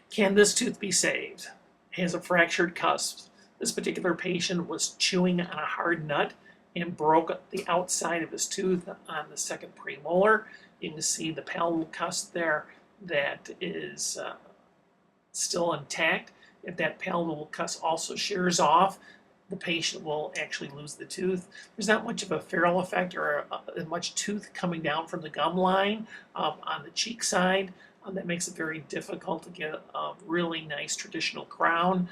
Can this tooth be saved? Has a fractured cusp. This particular patient was chewing on a hard nut and broke the outside of his tooth on the second premolar. You can see the palatal cusp there that is still intact. If that palatal cusp also shears off, the patient will actually lose the tooth. There's not much of a ferrule effect or much tooth coming down from the gum line on the cheek side. That makes it very difficult to get a really nice traditional crown.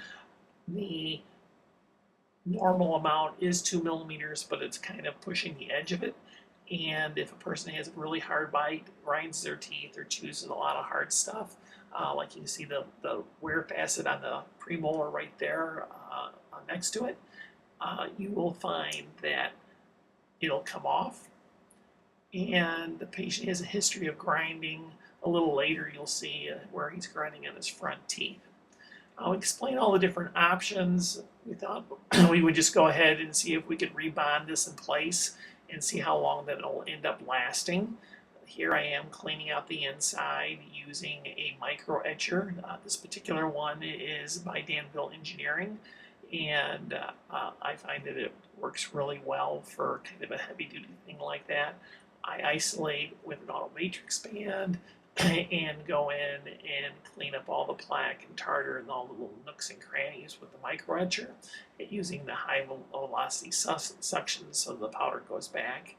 The normal amount is 2 millimeters, but it's kind of pushing the edge of it. And if a person has a really hard bite, grinds their teeth, or chews a lot of hard stuff, like you can see the wear facet on the premolar right there next to it, you will find that it'll come off. And the patient has a history of grinding. A little later, you'll see where he's grinding on his front teeth. I'll explain all the different options. We thought we would just go ahead and see if we could rebond this in place and see how long that it'll end up lasting. Here I am cleaning out the inside using a micro etcher. This particular one is by Danville Engineering, and I find that it works really well for kind of a heavy duty thing like that. I isolate with an auto matrix band and go in and clean up all the plaque and tartar and all the little nooks and crannies with the micro etcher using the high velocity suction so the powder goes back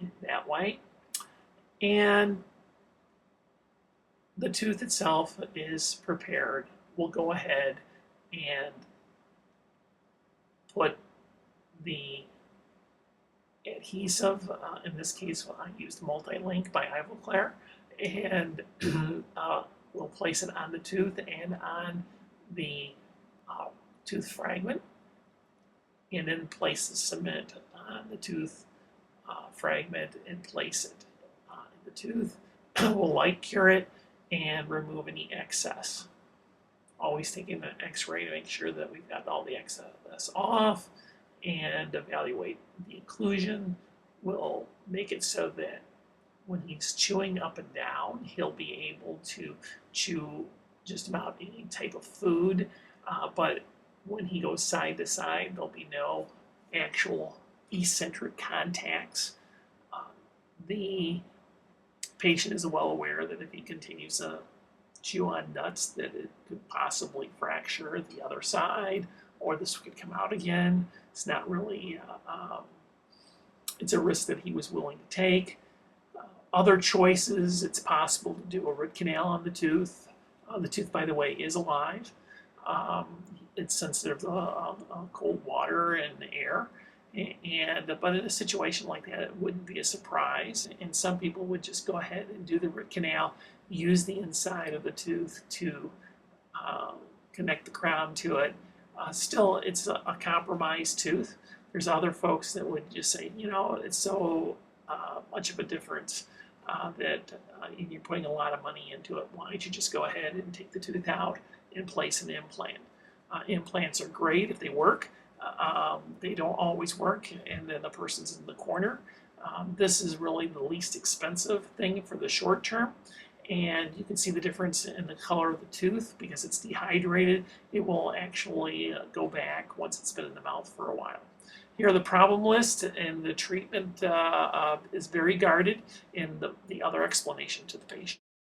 in that way. And the tooth itself is prepared. We'll go ahead and put the adhesive, in this case I used Multi-Link by Ivoclar, and we'll place it on the tooth and on the tooth fragment, and then place the cement on the tooth fragment and place it in the tooth. We'll light cure it and remove any excess. Always taking an x-ray to make sure that we've got all the excess off, and evaluate the occlusion. We'll make it so that when he's chewing up and down, he'll be able to chew just about any type of food, but when he goes side to side, there'll be no actual eccentric contacts. The patient is well aware that if he continues to chew on nuts, that it could possibly fracture the other side, or this could come out again. It's not really, it's a risk that he was willing to take. Other choices, it's possible to do a root canal on the tooth. The tooth, by the way, is alive. It's sensitive to cold water and air. But in a situation like that, it wouldn't be a surprise. And some people would just go ahead and do the root canal, use the inside of the tooth to connect the crown to it. Still, it's a compromised tooth. There's other folks that would just say, you know, it's so much of a difference that you're putting a lot of money into it. Why don't you just go ahead and take the tooth out and place an implant? Implants are great if they work. They don't always work, and then the person's in the corner. This is really the least expensive thing for the short term. And you can see the difference in the color of the tooth because it's dehydrated. It will actually go back once it's been in the mouth for a while. Here are the problem list, and the treatment is very guarded in the other explanation to the patient.